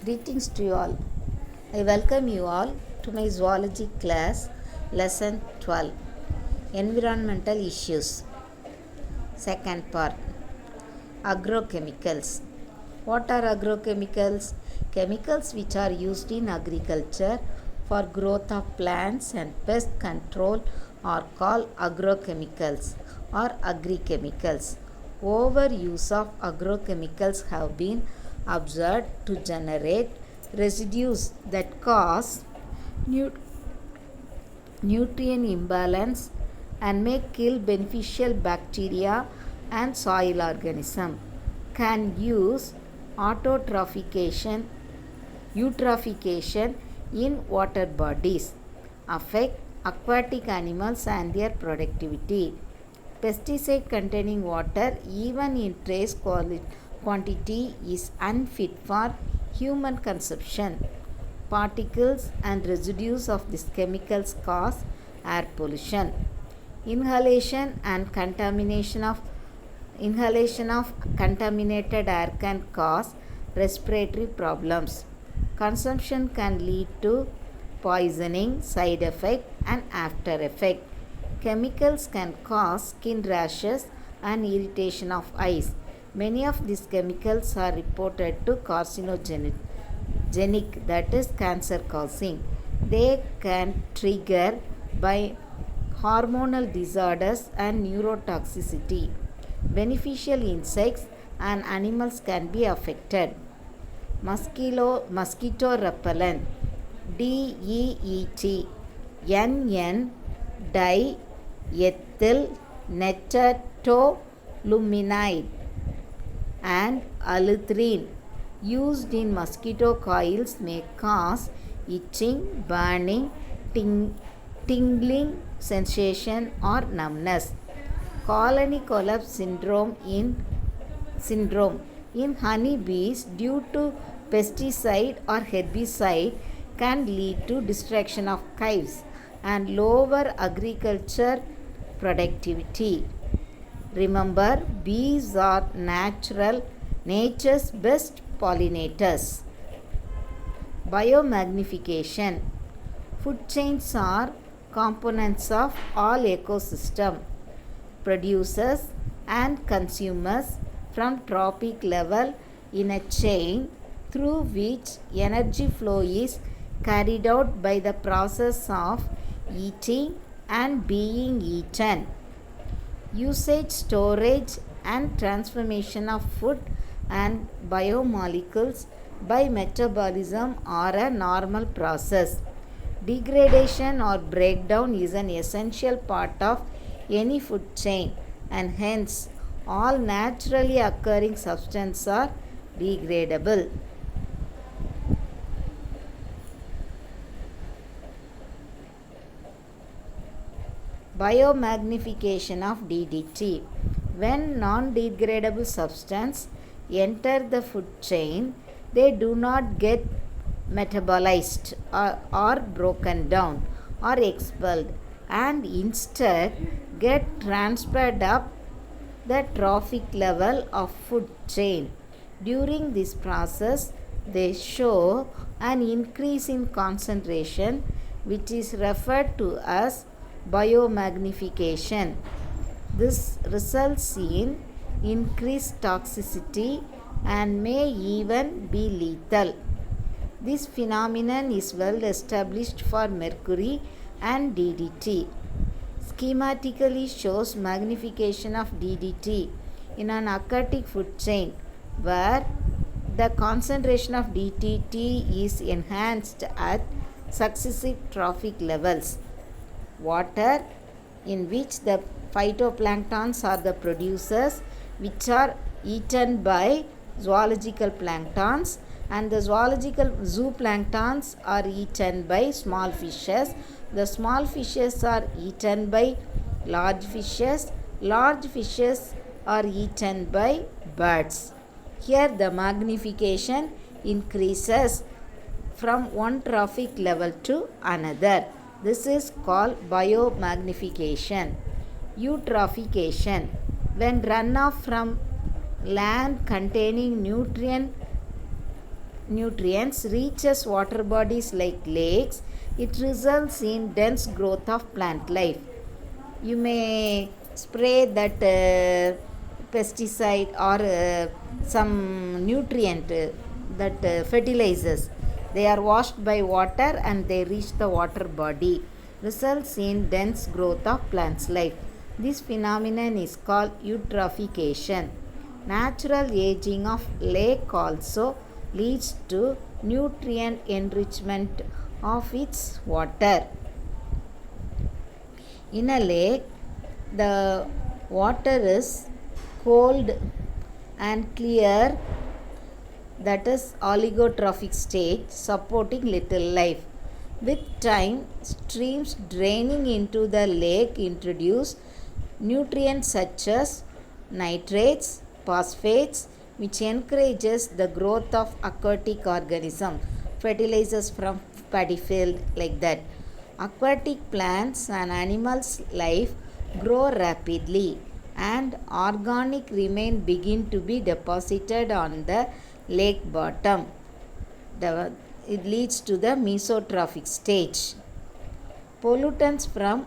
Greetings to you all. I welcome you all to my zoology class, lesson 12 Environmental Issues. Second part Agrochemicals. What are agrochemicals? Chemicals which are used in agriculture for growth of plants and pest control are called agrochemicals or agrichemicals. Overuse of agrochemicals have been observed to generate residues that cause nutrient imbalance and may kill beneficial bacteria and soil organism. Can use eutrophication in water bodies, affect aquatic animals and their productivity. Pesticide containing water, even in trace quantity, is unfit for human consumption. Particles and residues of these chemicals cause air pollution. Inhalation of contaminated air can cause respiratory problems. Consumption can lead to poisoning, side effect and after effect. Chemicals can cause skin rashes and irritation of eyes. Many of these chemicals are reported to carcinogenic, that is cancer causing. They can trigger by hormonal disorders and neurotoxicity. Beneficial insects and animals can be affected. Mosquito repellent DEET NN diethyl netatoluminide and alethrine used in mosquito coils may cause itching, burning, tingling sensation or numbness. Colony collapse syndrome in honeybees due to pesticide or herbicide can lead to destruction of hives and lower agriculture productivity. Remember, bees are nature's best pollinators. Biomagnification. Food chains are components of all ecosystem. Producers and consumers from trophic level in a chain through which energy flow is carried out by the process of eating and being eaten. Usage, storage and transformation of food and biomolecules by metabolism are a normal process. Degradation or breakdown is an essential part of any food chain, and hence all naturally occurring substances are degradable. Biomagnification of DDT. When non-degradable substances enter the food chain, they do not get metabolized or broken down or expelled, and instead get transferred up the trophic level of food chain. During this process, they show an increase in concentration, which is referred to as biomagnification. This results in increased toxicity and may even be lethal. This phenomenon is well established for mercury and DDT. Schematically shows magnification of DDT in an aquatic food chain where the concentration of DDT is enhanced at successive trophic levels. Water, in which the phytoplanktons are the producers, which are eaten by zoological planktons, and the zoological zooplanktons are eaten by small fishes. The small fishes are eaten by large fishes. Large fishes are eaten by birds. Here the magnification increases from one trophic level to another. This is called biomagnification. Eutrophication. When runoff from land containing nutrient nutrients reaches water bodies like lakes, it results in dense growth of plant life. You may spray that pesticide or some nutrient that fertilizers. They are washed by water and they reach the water body, results in dense growth of plants life. This phenomenon is called eutrophication. Natural aging of lake also leads to nutrient enrichment of its water. In a lake, the water is cold and clear, that is oligotrophic state, supporting little life. With time, streams draining into the lake introduce nutrients such as nitrates, phosphates, which encourages the growth of aquatic organisms, fertilizers from paddy field like that. Aquatic plants and animals' life grow rapidly and organic remain begin to be deposited on the lake bottom. It leads to the mesotrophic stage. Pollutants from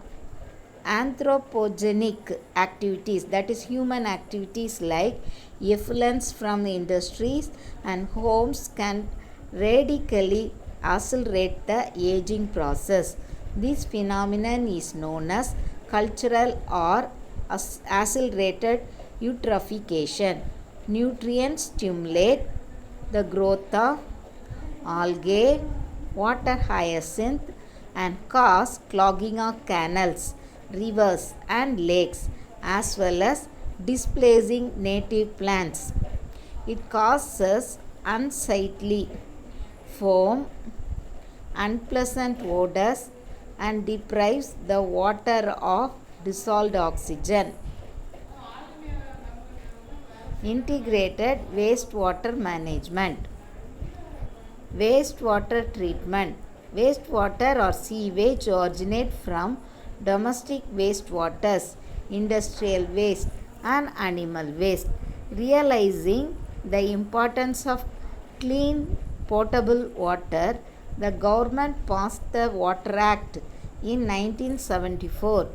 anthropogenic activities, that is human activities like effluents from industries and homes, can radically accelerate the aging process. This phenomenon is known as cultural or accelerated eutrophication. Nutrients stimulate the growth of algae, water hyacinth, and cause clogging of canals, rivers, and lakes, as well as displacing native plants. It causes unsightly foam, unpleasant odors, and deprives the water of dissolved oxygen. Integrated wastewater management. Wastewater treatment. Wastewater or sewage originate from domestic wastewaters, industrial waste, and animal waste. Realizing the importance of clean potable water, the government passed the Water Act in 1974,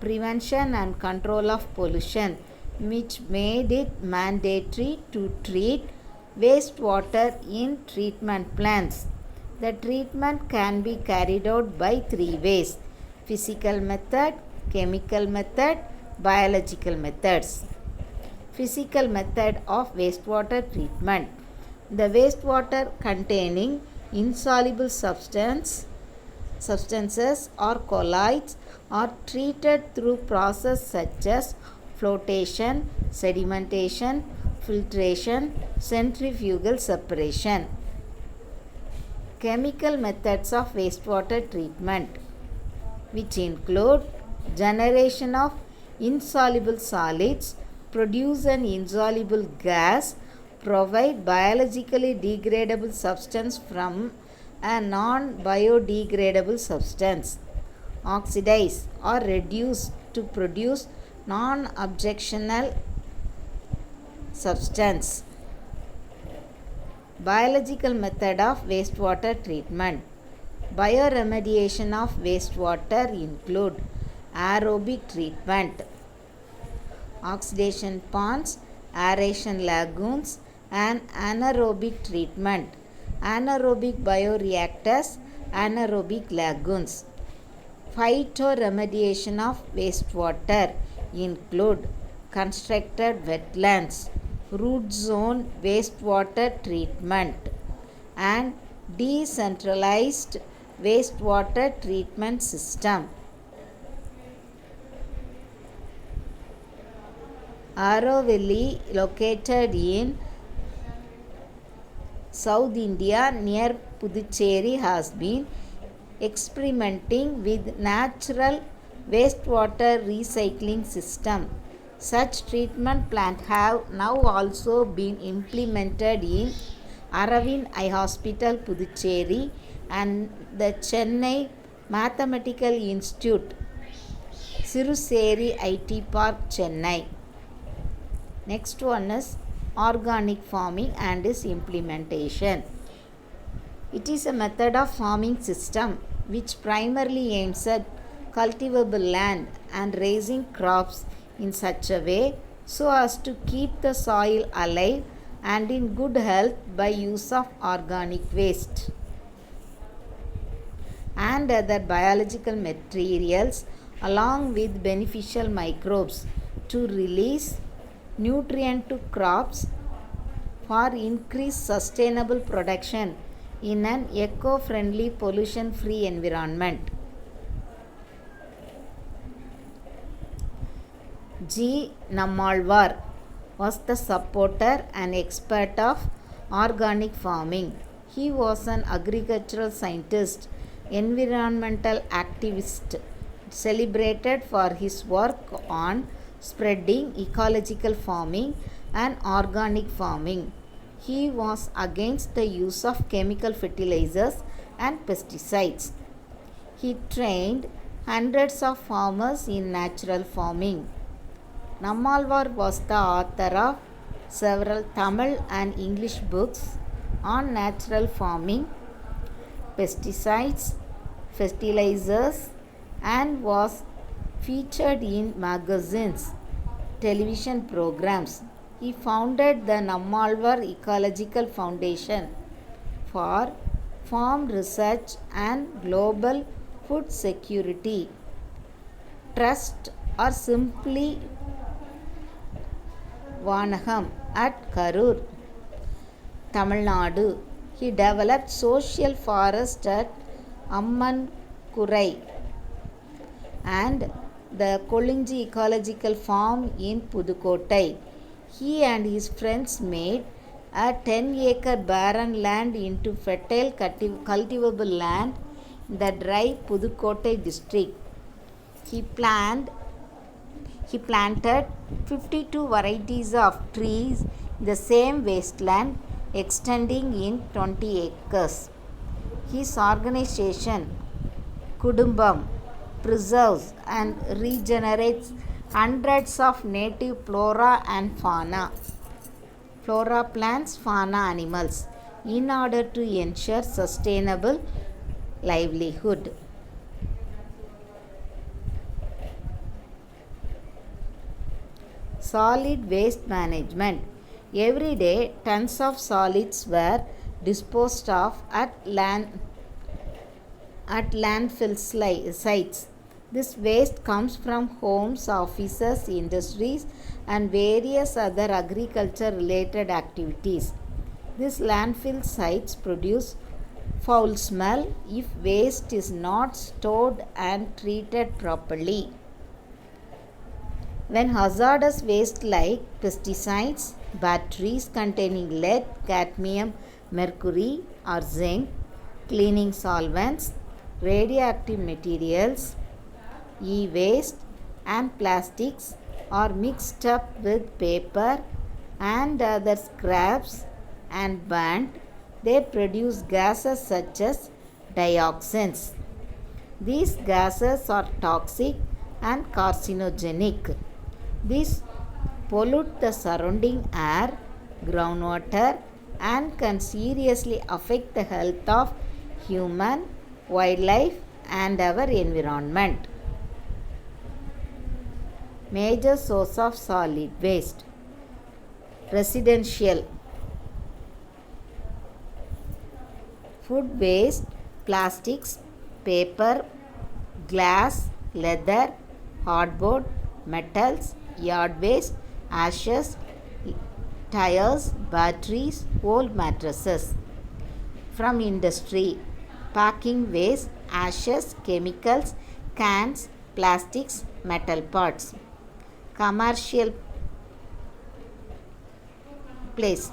Prevention and Control of Pollution, which made it mandatory to treat wastewater in treatment plants. The treatment can be carried out by three ways: physical method, chemical method, biological methods. Physical method of wastewater treatment. The wastewater containing insoluble substances or colloids are treated through processes such as flotation, sedimentation, filtration, centrifugal separation. Chemical methods of wastewater treatment, which include generation of insoluble solids, produce an insoluble gas, provide biologically degradable substance from a non-biodegradable substance, oxidize or reduce to produce non-objectionable substance. Biological method of wastewater treatment. Bioremediation of wastewater include aerobic treatment, oxidation ponds, aeration lagoons, and anaerobic treatment, anaerobic bioreactors, anaerobic lagoons. Phytoremediation of wastewater include constructed wetlands, root zone wastewater treatment, and decentralized wastewater treatment system. Aravali, located in South India near Puducherry, has been experimenting with natural wastewater recycling system. Such treatment plants have now also been implemented in Aravind Eye Hospital, Puducherry, and the Chennai Mathematical Institute, Siruseri IT Park, Chennai. Next one is organic farming and its implementation. It is a method of farming system which primarily aims at cultivable land and raising crops in such a way so as to keep the soil alive and in good health by use of organic waste and other biological materials along with beneficial microbes to release nutrient to crops for increased sustainable production in an eco-friendly pollution-free environment. G. Nammalwar was the supporter and expert of organic farming. He was an agricultural scientist, environmental activist, celebrated for his work on spreading ecological farming and organic farming. He was against the use of chemical fertilizers and pesticides. He trained hundreds of farmers in natural farming. Nammalwar was the author of several Tamil and English books on natural farming, pesticides, fertilizers, and was featured in magazines, television programs. He founded the Nammalwar Ecological Foundation for farm research and global food security trust or simply Vanagam at Karur, Tamil Nadu. He developed social forest at Ammankurai and the Kolinji Ecological Farm in Pudukottai. He and his friends made a 10-acre barren land into fertile cultivable land in the dry Pudukottai district. He planted 52 varieties of trees in the same wasteland extending in 20 acres. His organization, Kudumbam, preserves and regenerates hundreds of native flora and fauna, flora plants, fauna animals, in order to ensure sustainable livelihood. Solid waste management. Every day, tons of solids were disposed of at landfill sites. This waste comes from homes, offices, industries, and various other agriculture related activities. These landfill sites produce foul smell if waste is not stored and treated properly. When hazardous waste like pesticides, batteries containing lead, cadmium, mercury, or zinc, cleaning solvents, radioactive materials, e-waste, and plastics are mixed up with paper and other scraps and burned, they produce gases such as dioxins. These gases are toxic and carcinogenic. These pollute the surrounding air, groundwater, and can seriously affect the health of human, wildlife, and our environment. Major source of solid waste. Residential. Food waste, plastics, paper, glass, leather, hardboard, metals, yard waste, ashes, tires, batteries, old mattresses. From industry, packing waste, ashes, chemicals, cans, plastics, metal parts. Commercial place,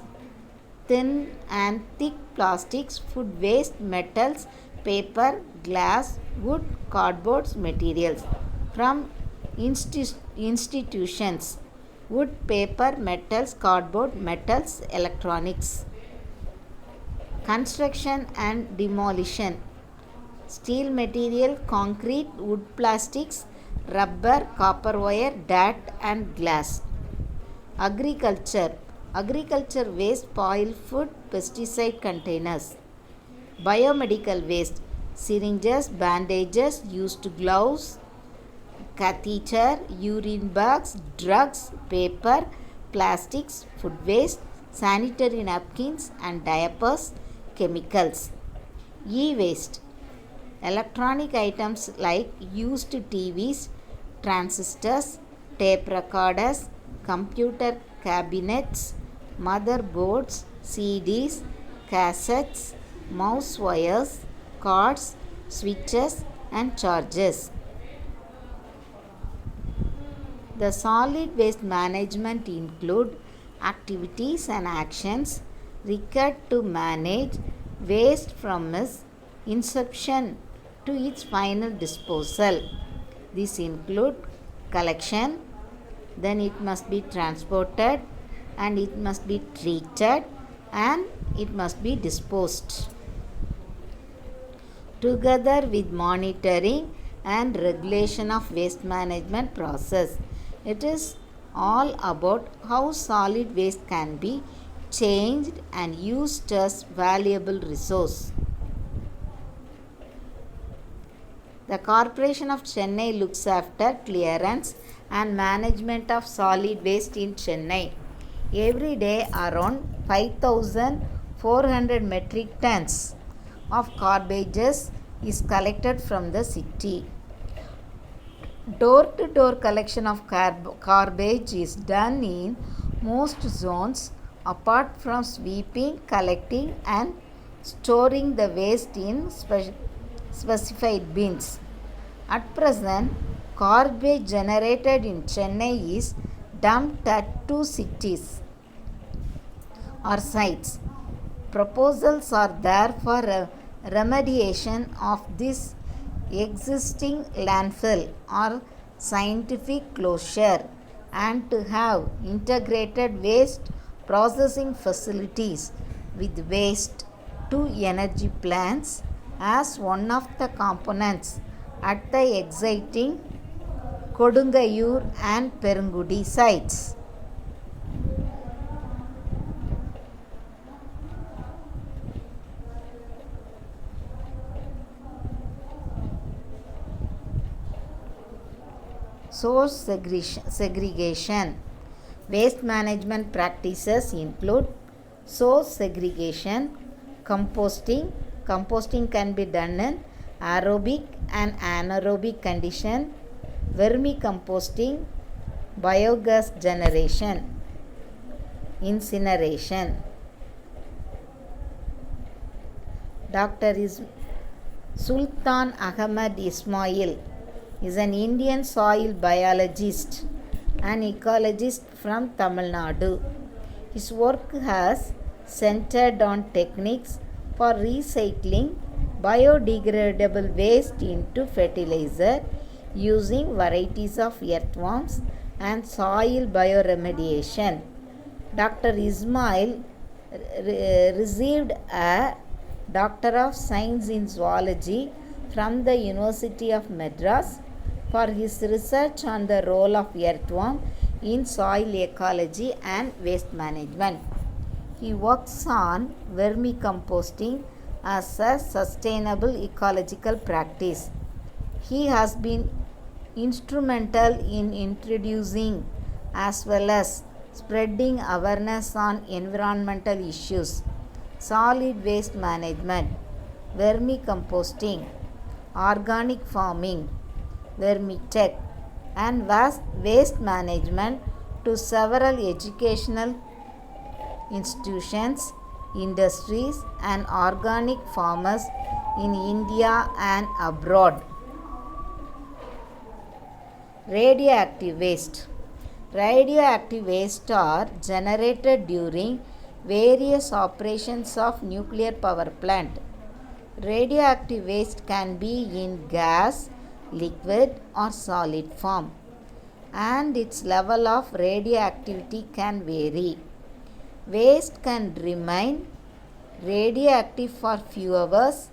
thin and thick plastics, food waste, metals, paper, glass, wood, cardboard materials. From institutions, wood, paper, metals, cardboard, metals, electronics. Construction and demolition, steel material, concrete, wood, plastics, rubber, copper wire, dirt, and glass. Agriculture waste, spoil food, pesticide containers. Biomedical waste, syringes, bandages, used gloves, catheter, urine bags, drugs, paper, plastics, food waste, sanitary napkins and diapers, chemicals. E-waste, electronic items like used TVs, transistors, tape recorders, computer cabinets, motherboards, CDs, cassettes, mouse wires, cords, switches and chargers. The solid waste management include activities and actions required to manage waste from its inception to its final disposal. These include collection, then it must be transported, and it must be treated, and it must be disposed. Together with monitoring and regulation of waste management process, it is all about how solid waste can be changed and used as valuable resource. The Corporation of Chennai looks after clearance and management of solid waste in Chennai. Every day around 5,400 metric tons of garbages is collected from the city. Door-to-door collection of garbage is done in most zones apart from sweeping, collecting and storing the waste in specified bins. At present, garbage generated in Chennai is dumped at 2 cities or sites. Proposals are there for remediation of this existing landfill or scientific closure and to have integrated waste processing facilities with waste to energy plants as one of the components at the existing Kodungayur and Perungudi sites. Source segregation. Waste management practices include source segregation, composting. Composting can be done in aerobic and anaerobic condition, vermicomposting, biogas generation, incineration. Dr. Sultan Ahmed Ismail is an Indian soil biologist and ecologist from Tamil Nadu. His work has centered on techniques for recycling biodegradable waste into fertilizer using varieties of earthworms and soil bioremediation. Dr. Ismail received a Doctor of Science in Zoology from the University of Madras for his research on the role of earthworm in soil ecology and waste management. He works on vermicomposting as a sustainable ecological practice. He has been instrumental in introducing as well as spreading awareness on environmental issues, solid waste management, vermicomposting, organic farming, vermitech, and waste management to several educational institutions, industries, and organic farmers in India and abroad. Radioactive waste. Radioactive waste are generated during various operations of nuclear power plant. Radioactive waste can be in gas, liquid or solid form, and its level of radioactivity can vary. Waste can remain radioactive for few hours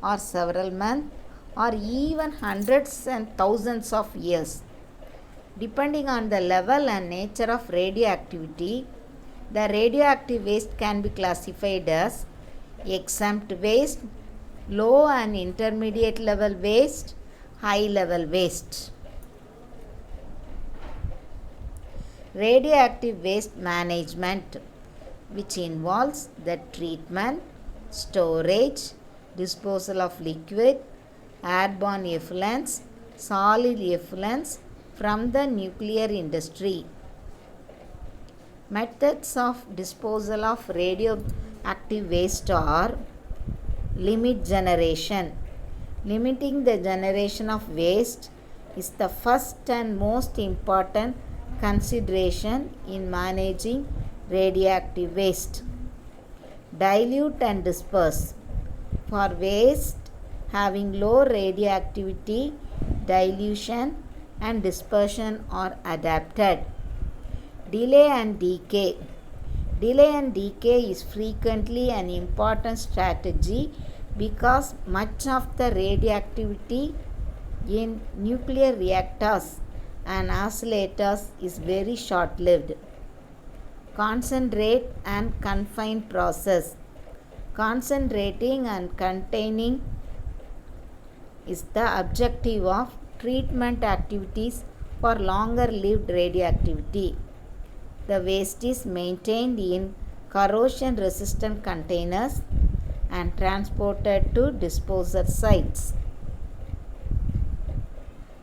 or several months or even hundreds and thousands of years. Depending on the level and nature of radioactivity, the radioactive waste can be classified as exempt waste, low and intermediate level waste, high level waste. Radioactive waste management, which involves the treatment, storage, disposal of liquid, airborne effluents, solid effluents from the nuclear industry. Methods of disposal of radioactive waste are limit generation. Limiting the generation of waste is the first and most important consideration in managing radioactive waste. Dilute and disperse. For waste having low radioactivity, dilution and dispersion are adapted. Delay and decay. Delay and decay is frequently an important strategy because much of the radioactivity in nuclear reactors and oscillators is very short-lived. Concentrate and confine process. Concentrating and containing is the objective of treatment activities for longer-lived radioactivity. The waste is maintained in corrosion-resistant containers and transported to disposal sites.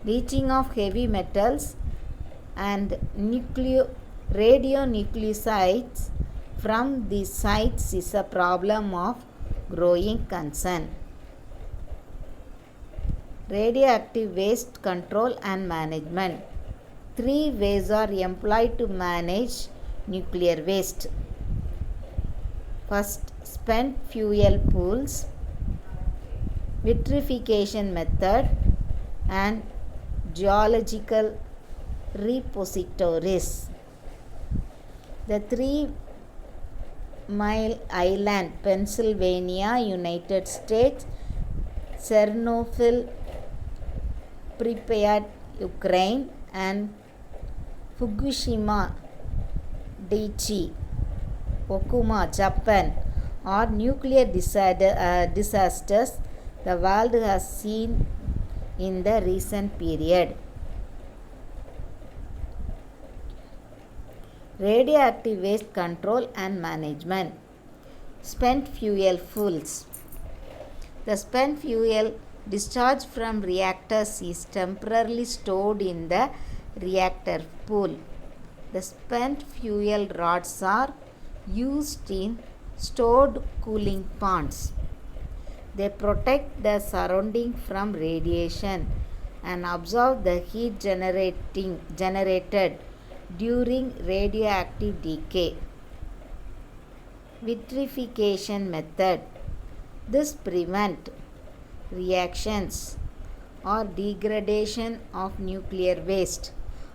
Leaching of heavy metals and radionuclides from these sites is a problem of growing concern. Radioactive waste control and management. 3 ways are employed to manage nuclear waste. First, spent fuel pools, vitrification method, and geological repositories. The 3 Mile Island, Pennsylvania, United States, Chernobyl, Pripyat, Ukraine, and Fukushima Daiichi, Okuma, Japan are nuclear disasters the world has seen in the recent period. Radioactive waste control and management. Spent fuel pools. The spent fuel discharged from reactors is temporarily stored in the reactor pool. The spent fuel rods are used in stored cooling ponds. They protect the surrounding from radiation and absorb the heat generated during radioactive decay. Vitrification method. This prevents reactions or degradation of nuclear waste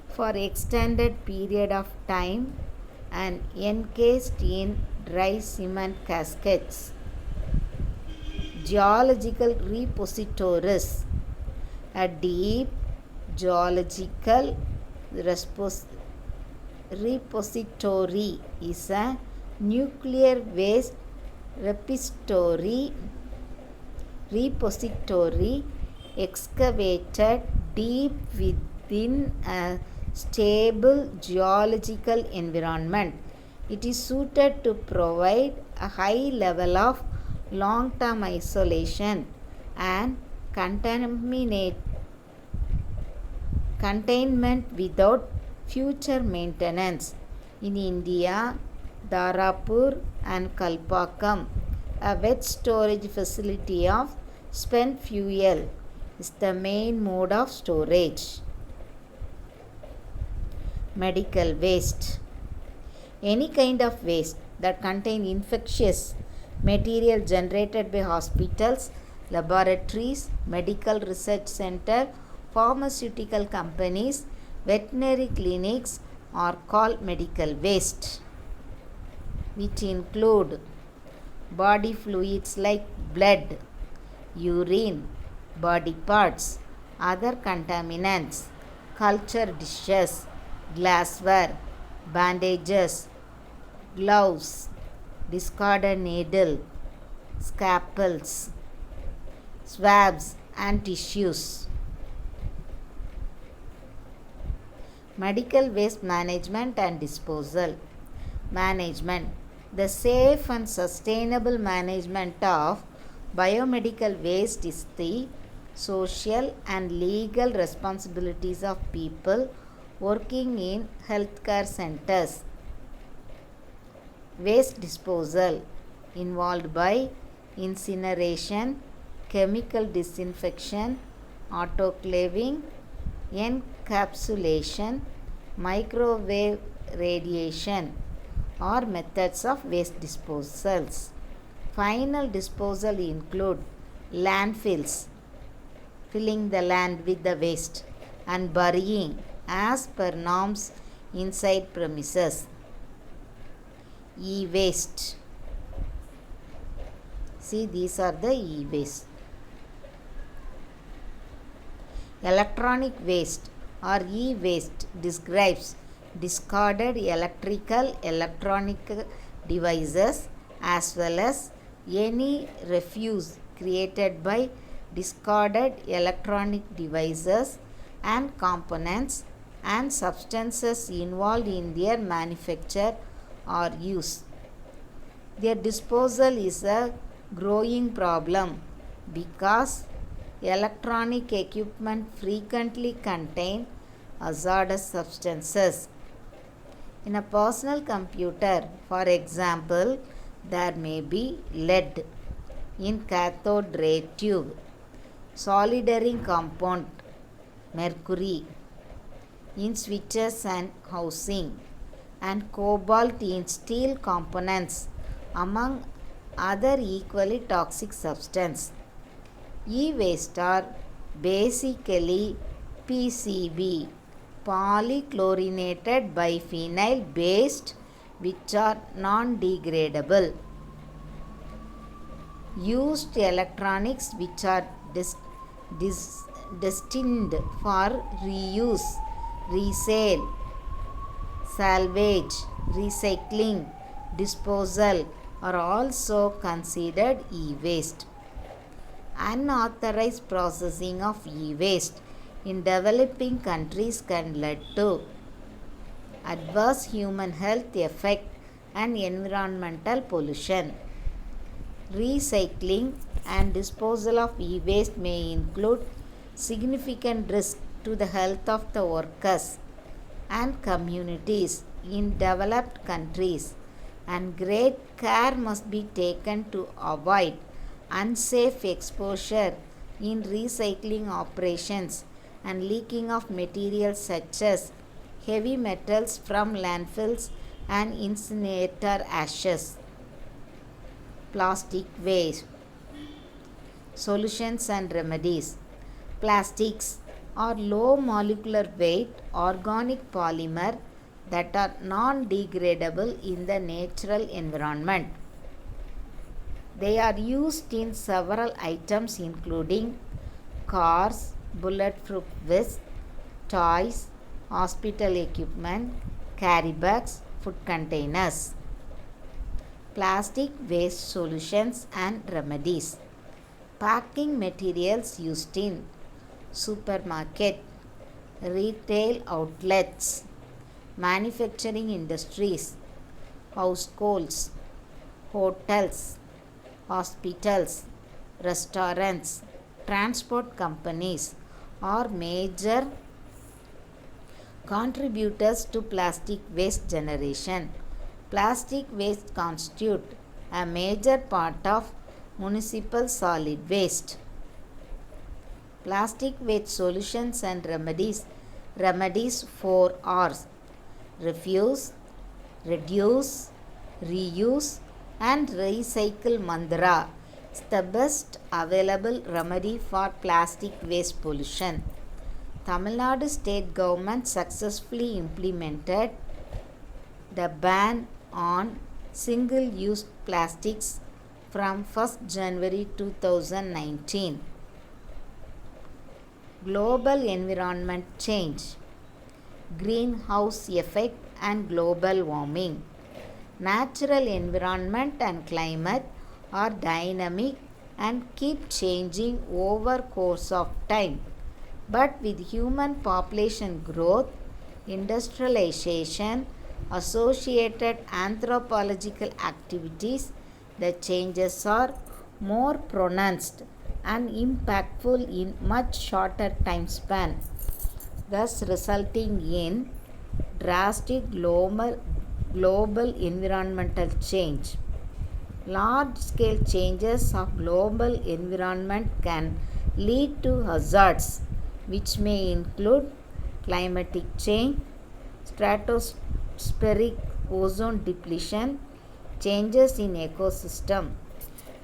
for extended period of time and encased in dry cement caskets. Geological repositories. A deep geological repository is a nuclear waste repository excavated deep within a stable geological environment. It is suited to provide a high level of long-term isolation and containment without future maintenance. In India, Dharapur and Kalpakkam, a wet storage facility of spent fuel is the main mode of storage. Medical waste. Any kind of waste that contain infectious material generated by hospitals, laboratories, medical research center, pharmaceutical companies, veterinary clinics are called medical waste, which include body fluids like blood, urine, body parts, other contaminants, culture dishes, glassware, bandages, gloves, discarded needle, scalpels, swabs, and tissues. Medical waste management and disposal. Management. The safe and sustainable management of biomedical waste is the social and legal responsibilities of people working in healthcare centers. Waste disposal involved by incineration, chemical disinfection, autoclaving, encapsulation, microwave radiation are methods of waste disposals. Final disposal include landfills, filling the land with the waste, and burying as per norms inside premises. E-waste. See, these are the e-waste. Electronic waste or e-waste describes discarded electronic devices as well as any refuse created by discarded electronic devices and components and substances involved in their manufacture or use. Their disposal is a growing problem because electronic equipment frequently contain hazardous substances. In a personal computer, for example, there may be lead in cathode ray tube, soldering compound, mercury in switches and housing, and cobalt in steel components, among other equally toxic substances. E-waste are basically PCB, polychlorinated biphenyl based, which are non-degradable. Used electronics which are destined for reuse, resale, salvage, recycling, disposal are also considered e-waste. Unauthorized processing of e-waste in developing countries can lead to adverse human health effect and environmental pollution. Recycling and disposal of e-waste may include significant risk to the health of the workers and communities in developed countries, and great care must be taken to avoid unsafe exposure in recycling operations and leaking of materials such as heavy metals from landfills and incinerator ashes. Plastic waste. Solutions and remedies. Plastics are low molecular weight organic polymer that are non-degradable in the natural environment. They are used in several items including cars, bulletproof vests, toys, hospital equipment, carry bags, food containers. Plastic waste solutions and remedies. Packing materials used in supermarket, retail outlets, manufacturing industries, households, hotels, hospitals, restaurants, transport companies are major contributors to plastic waste generation. Plastic waste constitute a major part of municipal solid waste. Plastic waste solutions and remedies. Remedies 4 R's: refuse, reduce, reuse, and recycle mantra is the best available remedy for plastic waste pollution. Tamil Nadu state government successfully implemented the ban on single-use plastics from 1st January 2019. Global environment change, greenhouse effect and global warming. Natural environment and climate are dynamic and keep changing over course of time. But with human population growth, industrialization, associated anthropological activities, the changes are more pronounced and impactful in much shorter time span, thus resulting in drastic global environmental change. Large scale changes of global environment can lead to hazards which may include climatic change, stratospheric ozone depletion, changes in ecosystem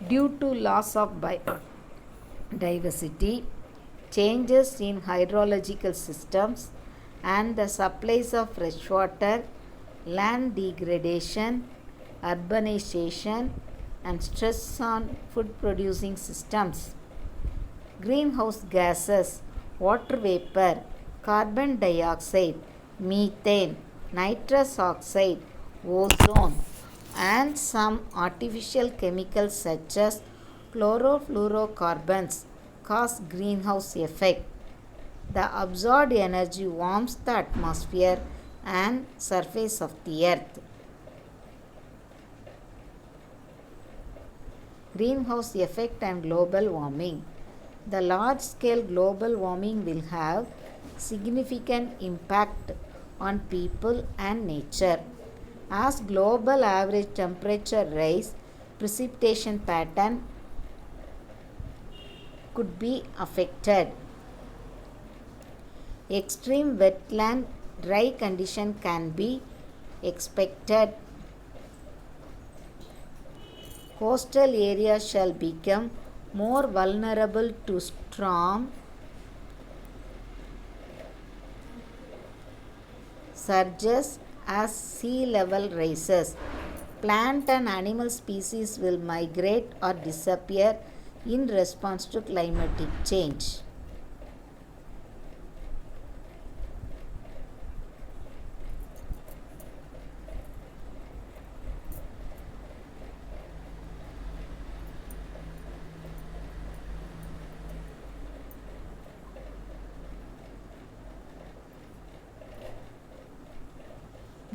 due to loss of biodiversity, changes in hydrological systems and the supplies of fresh water, land degradation, urbanization, and stress on food producing systems. Greenhouse gases, water vapor, carbon dioxide, methane, nitrous oxide, ozone, and some artificial chemicals such as chlorofluorocarbons cause greenhouse effect. The absorbed energy warms the atmosphere and surface of the earth. Greenhouse effect and global warming. The large scale global warming will have significant impact on people and nature. As global average temperature rise, precipitation pattern could be affected. Extreme wetland dry condition can be expected. Coastal areas shall become more vulnerable to storm surges as sea level rises. Plant and animal species will migrate or disappear in response to climatic change.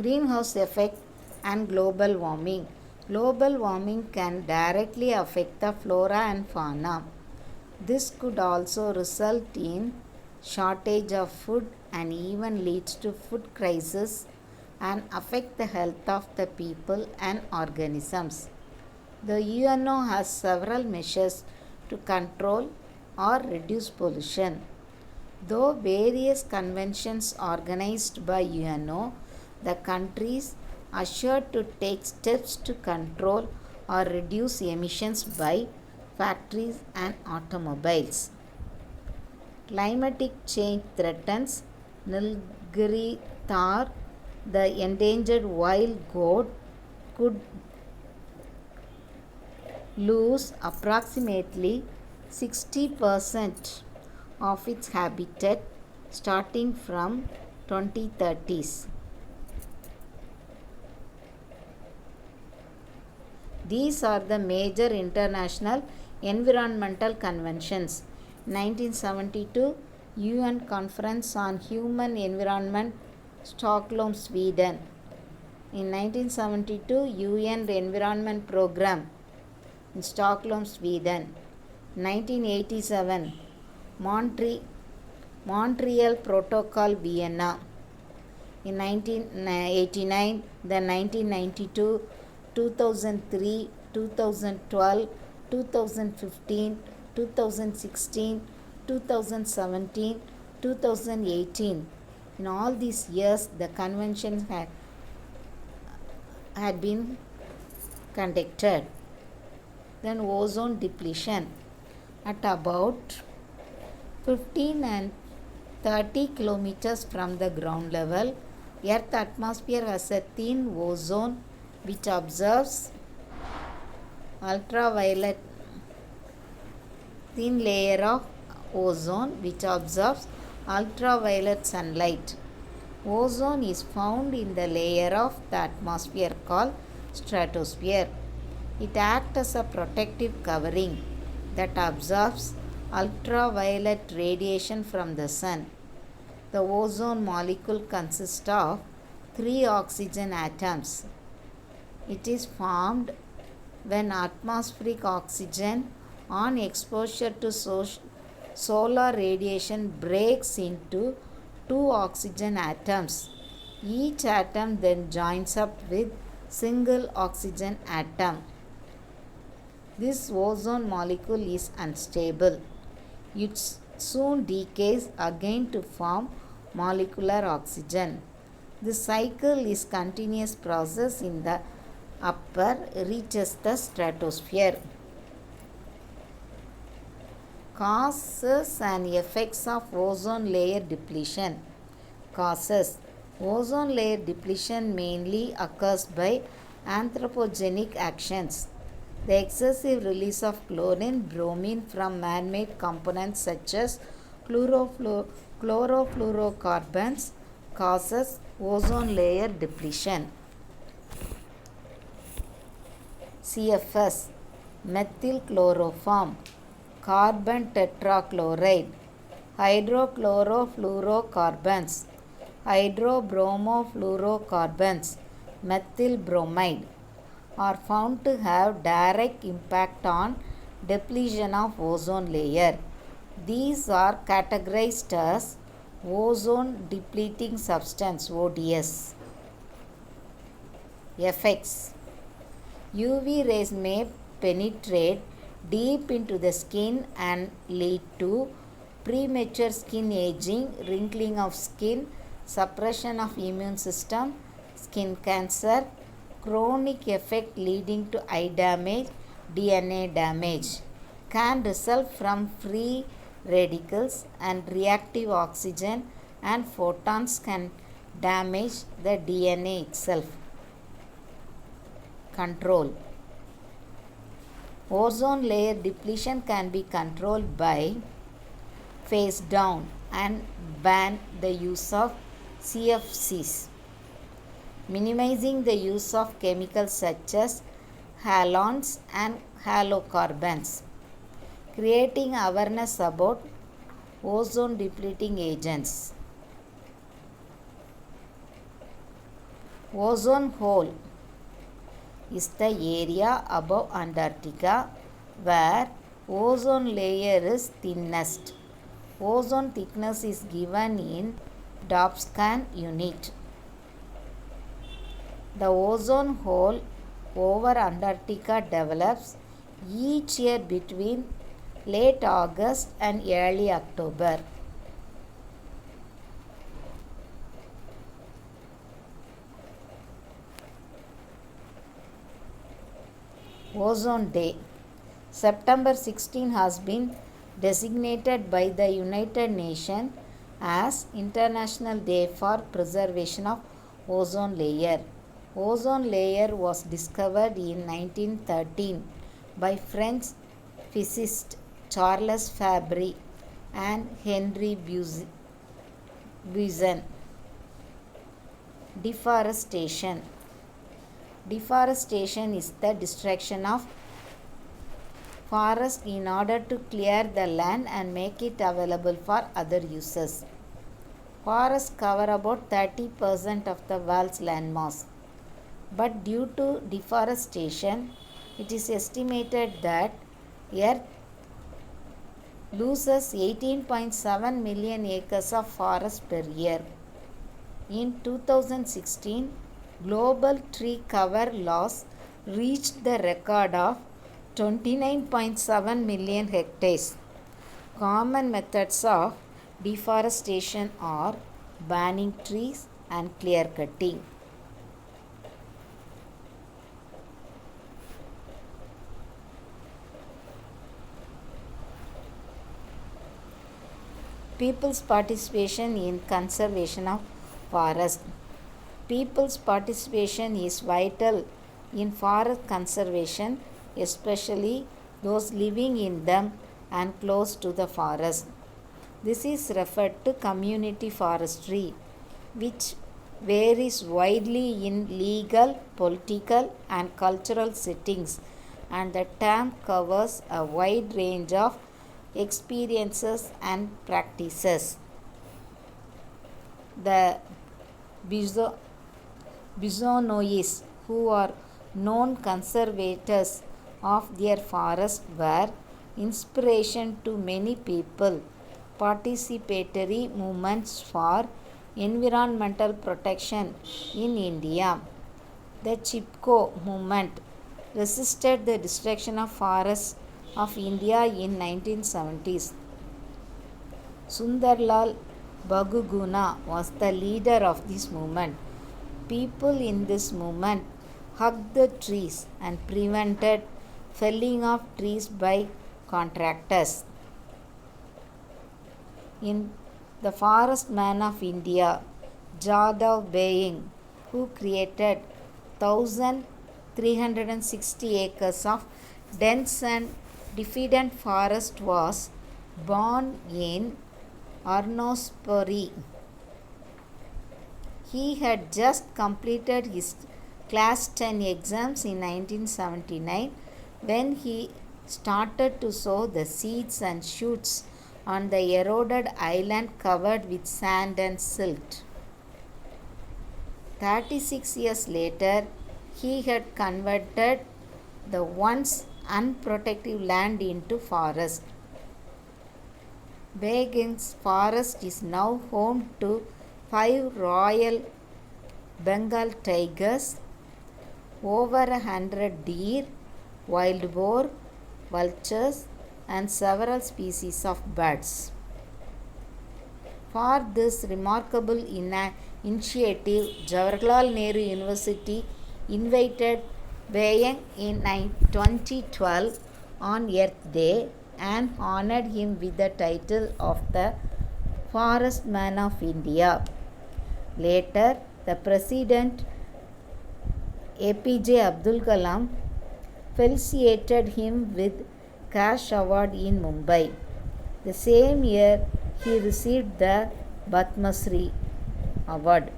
Greenhouse effect and global warming. Global warming can directly affect the flora and fauna. This could also result in shortage of food and even leads to food crisis and affect the health of the people and organisms. The UNO has several measures to control or reduce pollution. Though various conventions organized by UNO, the countries assured to take steps to control or reduce emissions by factories and automobiles. Climatic change threatens Nilgiri Thar, the endangered wild goat, could lose approximately 60% of its habitat starting from 2030s. These are the major international environmental conventions. 1972 UN Conference on Human Environment, Stockholm, Sweden. In 1972 UN Environment Program in Stockholm, Sweden. 1987 Montreal Protocol, Vienna. In 1989 the 1992, 2003, 2012, 2015, 2016, 2017, 2018. In all these years, the convention had been conducted. Then ozone depletion. At about 15 and 30 kilometers from the ground level, Earth atmosphere has a thin ozone which absorbs ultraviolet, thin layer of ozone which absorbs ultraviolet sunlight. Ozone is found in the layer of the atmosphere called stratosphere. It acts as a protective covering. that absorbs ultraviolet radiation from the sun. The ozone molecule consists of three oxygen atoms. It is formed when atmospheric oxygen on exposure to solar radiation breaks into two oxygen atoms. Each atom then joins up with single oxygen atom. This ozone molecule is unstable. It soon decays again to form molecular oxygen. This cycle is continuous process in the upper reaches the stratosphere. Causes and effects of ozone layer depletion. Causes. Ozone layer depletion mainly occurs by anthropogenic actions. The excessive release of chlorine, bromine from man-made components such as chlorofluorocarbons causes ozone layer depletion. CFS, methyl chloroform, carbon tetrachloride, hydrochlorofluorocarbons, hydrobromofluorocarbons, methyl bromide are found to have direct impact on depletion of ozone layer. These are categorized as ozone depleting substance ODS. Effects. UV rays may penetrate deep into the skin and lead to premature skin aging, wrinkling of skin, suppression of immune system, skin cancer, chronic effect leading to eye damage, DNA damage. Can result from free radicals and reactive oxygen and photons can damage the DNA itself. Control. Ozone layer depletion can be controlled by phase down and ban the use of CFCs, minimizing the use of chemicals such as halogens and halocarbons, creating awareness about ozone depleting agents. Ozone hole is the area above Antarctica where ozone layer is thinnest. Ozone thickness is given in Dobscan unit. The ozone hole over Antarctica develops each year between late August and early October. Ozone Day. September 16 has been designated by the United Nations as International Day for Preservation of Ozone Layer. Ozone layer was discovered in 1913 by French physicists Charles Fabry and Henry Buisson. Deforestation. Deforestation is the destruction of forest in order to clear the land and make it available for other uses. Forests cover about 30% of the world's landmass. But due to deforestation, it is estimated that Earth loses 18.7 million acres of forest per year. In 2016, global tree cover loss reached the record of 29.7 million hectares. Common methods of deforestation are burning trees and clear cutting. People's participation in conservation of forest. People's participation is vital in forest conservation, especially those living in them and close to the forest. This is referred to community forestry, which varies widely in legal, political, and cultural settings and the term covers a wide range of experiences and practices. The Bisonois, who are known conservators of their forest, were inspiration to many people. Participatory movements for environmental protection in India. The Chipko movement resisted the destruction of forests of India in 1970s. Sundarlal Baguguna was the leader of this movement. People in this movement hugged the trees and prevented felling of trees by contractors. In the Forest Man of India, Jadav Baying, who created 1,360 acres of dense and diffident forest, was born in Arnospori. He had just completed his class 10 exams in 1979 when he started to sow the seeds and shoots on the eroded island covered with sand and silt. 36 years later, he had converted the once unprotected land into forest. Baging's forest is now home to 5 Royal Bengal tigers, over 100 deer, wild boar, vultures, and several species of birds. For this remarkable initiative, Jawaharlal Nehru University invited Baying in 2012 on Earth Day and honored him with the title of the Forest Man of India. Later, the President APJ Abdul Kalam felicitated him with Cash Award in Mumbai. The same year, he received the Padma Shri Award.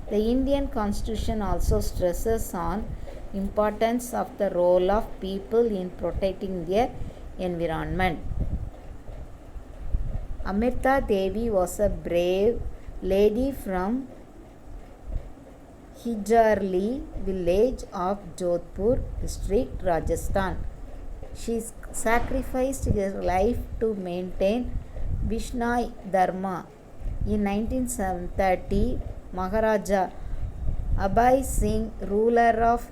The Indian Constitution also stresses on importance of the role of people in protecting their environment. Amrita Devi was a brave lady from Hijarli village of Jodhpur district, Rajasthan. She sacrificed her life to maintain Vishnoi Dharma. In 1930, Maharaja Abhay Singh, ruler of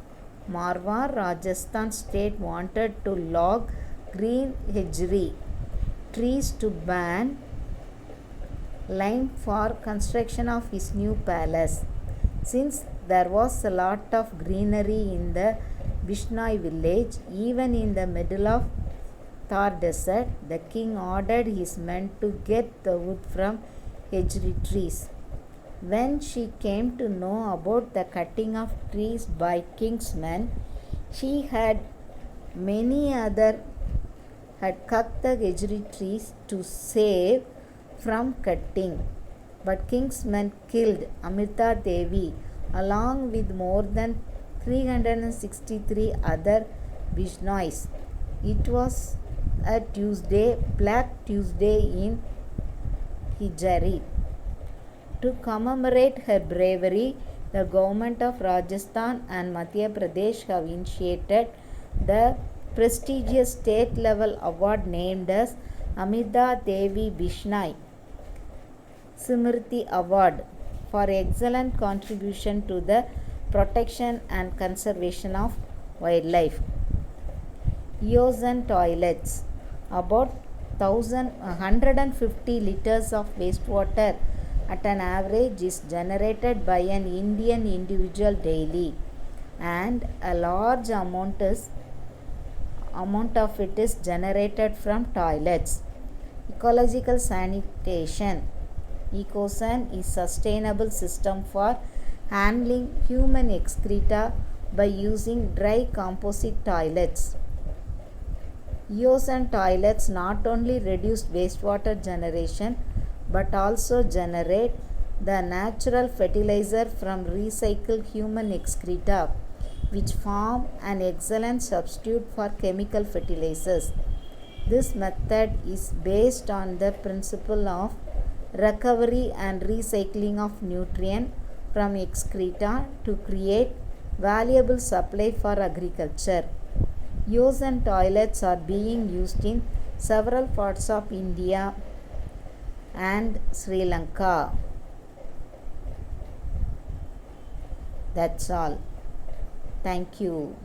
Marwar, Rajasthan state, wanted to log green hedgery trees to ban lime for construction of his new palace. Since there was a lot of greenery in the Vishnoi village, even in the middle of Thar desert, the king ordered his men to get the wood from hedgery trees. When she came to know about the cutting of trees by king's men, she had cut the hedgery trees to save from cutting. But king's men killed Amrita Devi along with more than 363 other Bishnois. It was a Tuesday, Black Tuesday in Hijari. To commemorate her bravery, the government of Rajasthan and Madhya Pradesh have initiated the prestigious state level award named as Amrita Devi Bishnoi Smriti Award for excellent contribution to the protection and conservation of wildlife. Eosin toilets. About 150 liters of wastewater at an average is generated by an Indian individual daily, and a large amount of it is generated from toilets. Ecological sanitation. Ecosan is sustainable system for handling human excreta by using dry composite toilets. Eosin toilets not only reduce wastewater generation but also generate the natural fertilizer from recycled human excreta. which form an excellent substitute for chemical fertilizers. This method is based on the principle of recovery and recycling of nutrient from excreta to create valuable supply for agriculture. Ozon toilets are being used in several parts of India and Sri Lanka. That's all. Thank you.